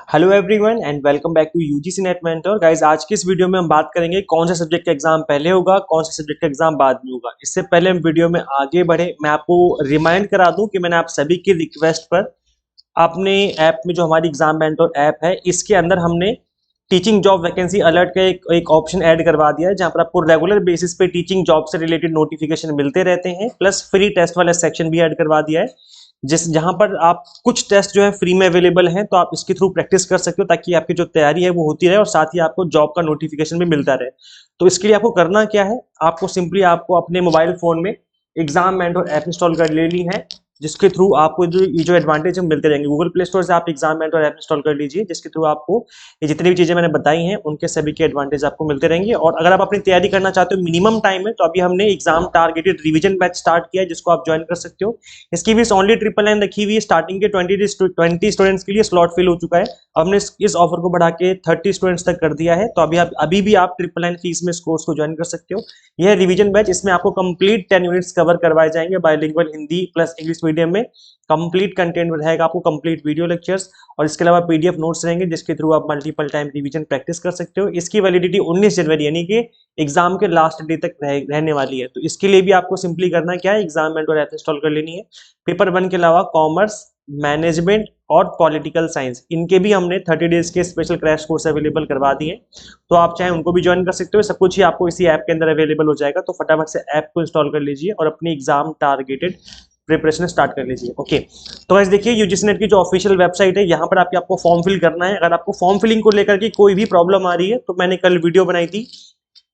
Hello everyone and welcome back to UGC NET mentor guys. आज की इस video में हम बात करेंगे कौन से सब्जेक्ट का एग्जाम पहले होगा, कौन से सब्जेक्ट का एग्जाम बाद में होगा। इससे पहले हम वीडियो में आगे बढ़े, मैं आपको रिमाइंड करा दूं कि मैंने आप सभी की रिक्वेस्ट पर अपने ऐप में जो हमारी एग्जाम मेंटर ऐप है इसके अंदर हमने टीचिंग जॉब वैकेंसी अलर्ट का एक ऑप्शन ऐड करवा दिया है, जहां पर आपको रेगुलर बेसिस पे टीचिंग जॉब से रिलेटेड नोटिफिकेशन मिलते रहते हैं। प्लस फ्री टेस्ट वाला सेक्शन भी ऐड करवा दिया है, जहां पर आप कुछ टेस्ट जो है फ्री में अवेलेबल हैं, तो आप इसके थ्रू प्रैक्टिस कर सकते हो ताकि आपकी जो तैयारी है वो होती रहे और साथ ही आपको जॉब का नोटिफिकेशन भी मिलता रहे। तो इसके लिए आपको करना क्या है, आपको सिंपली आपको अपने मोबाइल फोन में एग्जाम मेंटर ऐप इंस्टॉल कर लेनी है, जिसके थ्रू आपको जो एडवांटेज मिलते रहेंगे। गूगल प्ले स्टोर से आप एग्जाम मेंटर ऐप इंस्टॉल कर लीजिए, जिसके थ्रू आपको ये जितनी भी चीजें मैंने बताई हैं उनके सभी के एडवांटेज आपको मिलते रहेंगे। और अगर आप अपनी तैयारी करना चाहते हो मिनिमम टाइम में, तो अभी हमने exam targeted revision batch start किया है, जिसको आप ज्वाइन कर सकते हो। इसकी फीस ओनली 999 रखी हुई है। स्टार्टिंग के 20 स्टूडेंट्स के लिए स्लॉट फिल हो चुका है। हमने इस ऑफर को बढ़ा के 30 स्टूडेंट्स तक कर दिया है। तो अभी भी आप 999 फीस में इस कोर्स को ज्वाइन कर सकते हो। यह रिवीजन बैच, इसमें आपको कंप्लीट 10 यूनिट्स कवर करवाए जाएंगे bilingual Hindi plus English medium में। कंप्लीट कंटेंट रहेगा आपको, कंप्लीट वीडियो लेक्चर्स और इसके अलावा पीडीएफ नोट्स रहेंगे, जिसके थ्रू आप मल्टीपल टाइम रिवीजन प्रैक्टिस कर सकते हो। इसकी वैलिडिटी 19 जनवरी यानी कि एग्जाम के लास्ट डे तक रहने वाली है। तो इसके लिए भी आपको सिंपली करना क्या है, एग्जाम मेंटर ऐप इंस्टॉल कर लेनी है। पेपर 1 के अलावा कॉमर्स, मैनेजमेंट और पॉलिटिकल साइंस, इनके भी हमने 30 डेज के स्पेशल क्रैश कोर्स अवेलेबल करवा दिए। तो आप चाहे उनको भी ज्वाइन कर सकते हो। सब कुछ ही आपको इसी ऐप के अंदर अवेलेबल हो जाएगा। तो फटाफट से ऐप को इंस्टॉल कर लीजिए और अपनी एग्जाम टारगेटेड प्रिपरेशन स्टार्ट कर लीजिए। ओके, तो गाइस देखिए, यूजीसी नेट की जो ऑफिशियल वेबसाइट है, यहाँ पर आपको फॉर्म फिल करना है। अगर आपको फॉर्म फिलिंग को लेकर के कोई भी प्रॉब्लम आ रही है, तो मैंने कल वीडियो बनाई थी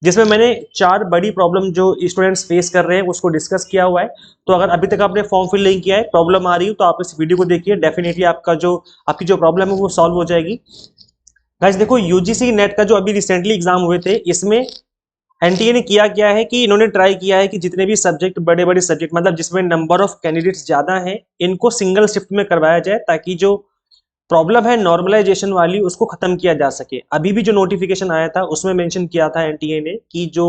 जिसमें मैंने 4 बड़ी प्रॉब्लम जो स्टूडेंट्स फेस कर रहे हैं उसको डिस्कस किया हुआ है। तो अगर अभी तक आपने फॉर्म फिल नहीं किया है, प्रॉब्लम आ रही है, तो आप इस वीडियो को देखिए। डेफिनेटली आपकी जो प्रॉब्लम है वो सॉल्व हो जाएगी। गाइस देखो, यूजीसी नेट का जो अभी रिसेंटली एग्जाम हुए थे, इसमें एनटीए ने किया क्या है कि इन्होंने ट्राई किया है कि जितने भी सब्जेक्ट, बड़े बड़े सब्जेक्ट, मतलब जिसमें नंबर ऑफ कैंडिडेट्स ज्यादा हैं, इनको सिंगल शिफ्ट में करवाया जाए, ताकि जो प्रॉब्लम है नॉर्मलाइजेशन वाली उसको खत्म किया जा सके। अभी भी जो नोटिफिकेशन आया था उसमें मेंशन किया था एनटीए ने कि जो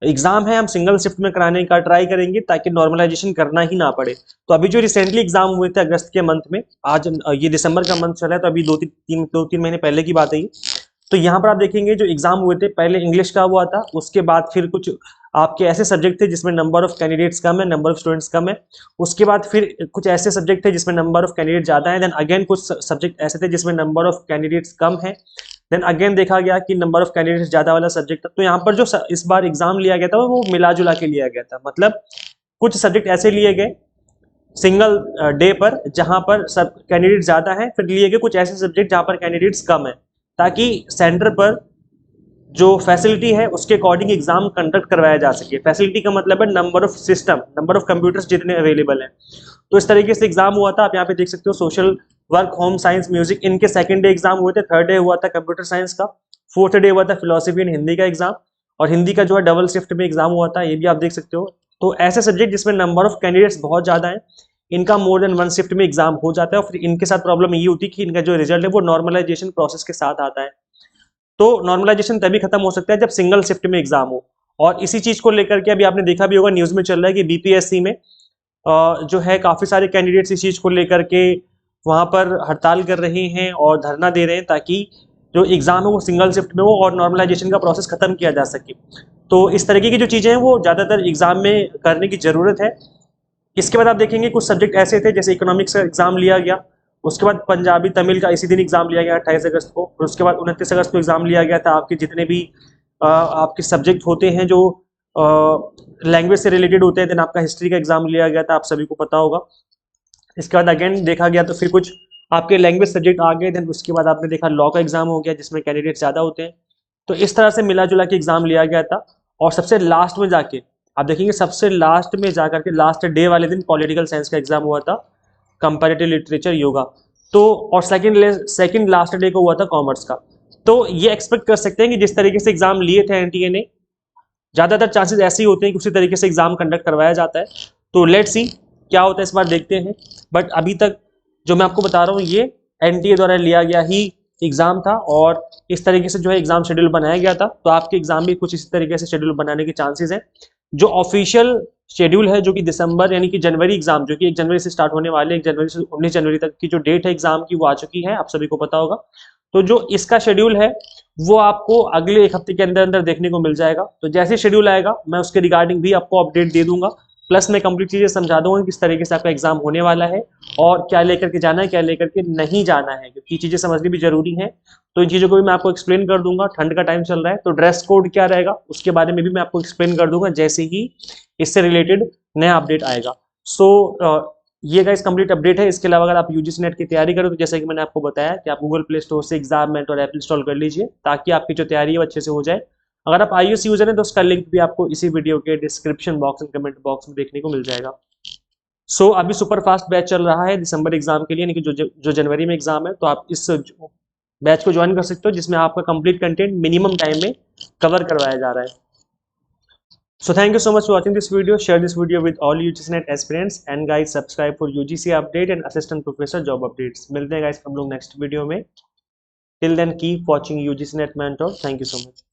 एग्जाम है हम सिंगल शिफ्ट में कराने का ट्राई करेंगे, ताकि नॉर्मलाइजेशन करना ही ना पड़े। तो अभी जो रिसेंटली एग्जाम हुए थे अगस्त के मंथ में, आज ये दिसंबर का मंथ चला है, तो अभी दो तीन महीने पहले की बात है ये। तो यहाँ पर आप देखेंगे जो एग्जाम हुए थे, पहले इंग्लिश का हुआ था, उसके बाद फिर कुछ आपके ऐसे सब्जेक्ट थे जिसमें नंबर ऑफ कैंडिडेट्स कम है, नंबर ऑफ स्टूडेंट्स कम है। उसके बाद फिर कुछ ऐसे सब्जेक्ट थे जिसमें नंबर ऑफ कैंडिडेट ज्यादा है। देन अगेन कुछ सब्जेक्ट ऐसे थे जिसमें नंबर ऑफ कैंडिडेट्स कम है। देन अगेन देखा गया कि नंबर ऑफ कैंडिडेट्स ज्यादा वाला सब्जेक्ट था। तो यहाँ पर जो इस बार एग्जाम लिया गया था वो मिला जुला के लिया गया था। मतलब कुछ सब्जेक्ट ऐसे लिए गए सिंगल डे पर जहां पर सब कैंडिडेट ज्यादा है, फिर लिए गए कुछ ऐसे सब्जेक्ट जहां पर कैंडिडेट्स कम है, ताकि सेंटर पर जो फैसिलिटी है उसके अकॉर्डिंग एग्जाम कंडक्ट करवाया जा सके। फैसिलिटी का मतलब है number of system, number of computers जितने अवेलेबल हैं। तो इस तरीके से एग्जाम हुआ था। आप यहाँ पे देख सकते हो social work, home science, music, इनके सेकंड डे एग्जाम हुए थे। थर्ड डे हुआ था कंप्यूटर साइंस का। फोर्थ डे हुआ था फिलोसफी एंड हिंदी का एग्जाम। और हिंदी का जो है डबल शिफ्ट में एग्जाम हुआ था, ये भी आप देख सकते हो। तो ऐसे सब्जेक्ट जिसमें नंबर ऑफ कैंडिडेट्स बहुत ज्यादा है, इनका मोर देन 1 शिफ्ट में एग्जाम हो जाता है। और फिर इनके साथ प्रॉब्लम ये होती है कि इनका जो रिजल्ट है वो नॉर्मलाइजेशन प्रोसेस के साथ आता है। तो नॉर्मलाइजेशन तभी खत्म हो सकता है जब सिंगल शिफ्ट में एग्जाम हो। और इसी चीज को लेकर के अभी आपने देखा भी होगा, न्यूज में चल रहा है कि बीपीएससी में जो है काफी सारे कैंडिडेट्स इस चीज को लेकर के वहां पर हड़ताल कर रहे हैं और धरना दे रहे हैं, ताकि जो एग्जाम है वो सिंगल शिफ्ट में हो और नॉर्मलाइजेशन का प्रोसेस खत्म किया जा सके। तो इस तरीके की जो चीजें हैं वो ज्यादातर एग्जाम में करने की जरूरत है। इसके बाद आप देखेंगे कुछ सब्जेक्ट ऐसे थे, जैसे इकोनॉमिक्स का एग्जाम लिया गया। उसके बाद पंजाबी तमिल का इसी दिन एग्जाम लिया गया 28 अगस्त को। और उसके बाद 29 अगस्त को एग्जाम लिया गया था आपके जितने भी आपके सब्जेक्ट होते हैं जो लैंग्वेज से रिलेटेड होते हैं। देन आपका हिस्ट्री का एग्जाम लिया गया था, आप सभी को पता होगा। इसके बाद अगेन देखा गया तो फिर कुछ आपके लैंग्वेज सब्जेक्ट आ गए। देन उसके बाद आपने देखा लॉ का एग्जाम हो गया, जिसमें कैंडिडेट ज्यादा होते हैं। तो इस तरह से मिला जुला के एग्जाम लिया गया था। और सबसे लास्ट में जाके आप देखेंगे, सबसे लास्ट में जाकर के लास्ट डे वाले दिन पॉलिटिकल साइंस का एग्जाम हुआ था, कंपैरेटिव लिटरेचर, योगा। तो और सेकंड लास्ट डे को हुआ था कॉमर्स का। तो ये एक्सपेक्ट कर सकते हैं कि जिस तरीके से एग्जाम लिए थे एनटीए ने, ज्यादातर चांसेस ऐसे ही होते हैं कि उसी तरीके से एग्जाम कंडक्ट करवाया जाता है। तो लेट्स सी क्या होता है, इस बार देखते हैं। बट अभी तक जो मैं आपको बता रहा हूँ ये एनटीए द्वारा लिया गया ही एग्जाम था, और इस तरीके से जो है एग्जाम शेड्यूल बनाया गया था। तो आपके एग्जाम भी कुछ इसी तरीके से शेड्यूल बनाने के चांसेस हैं। जो ऑफिशियल शेड्यूल है जो कि दिसंबर यानी कि जनवरी एग्जाम जो कि 1 जनवरी से स्टार्ट होने वाले 1 जनवरी से 19 जनवरी तक की जो डेट है एग्जाम की वो आ चुकी है, आप सभी को पता होगा। तो जो इसका शेड्यूल है वो आपको अगले 1 हफ्ते के अंदर अंदर देखने को मिल जाएगा। तो जैसे शेड्यूल आएगा मैं उसके रिगार्डिंग भी आपको अपडेट दे दूंगा, प्लस मैं कंप्लीट चीजें समझा दूंगा किस तरीके से आपका एग्जाम होने वाला है और क्या लेकर के जाना है क्या लेकर के नहीं जाना है, क्योंकि चीजें समझनी भी जरूरी है। तो इन चीजों को भी मैं आपको एक्सप्लेन कर दूंगा। ठंड का टाइम चल रहा है तो ड्रेस कोड क्या रहेगा उसके बारे में भी मैं आपको एक्सप्लेन कर दूंगा जैसे ही इससे रिलेटेड नया अपडेट आएगा। सो ये गाइस कंप्लीट अपडेट है। इसके अलावा अगर आप यूजीसी नेट की तैयारी करो तो जैसा कि मैंने आपको बताया कि आप गूगल प्ले स्टोर से एग्जाममेंट और ऐप इंस्टॉल कर लीजिए ताकि आपकी जो तैयारी है वो अच्छे से हो जाए। अगर आप iOS यूजर हैं तो उसका लिंक भी आपको इसी वीडियो के description box and comment box में देखने को मिल जाएगा। सो अभी सुपर फास्ट बैच चल रहा है दिसंबर एग्जाम के लिए, यानी कि जो जनवरी में एग्जाम है, तो आप इस बैच को ज्वाइन कर सकते हो जिसमें आपका कंप्लीट कंटेंट मिनिमम टाइम में कवर करवाया जा रहा है। So thank you so much for watching this video. Share this video with all UGCNet aspirants and guys subscribe for UGC update and assistant professor job updates. मिलते हैं guys हम लोग next video में। Till then keep watching UGCNet Mentor. Thank you so much.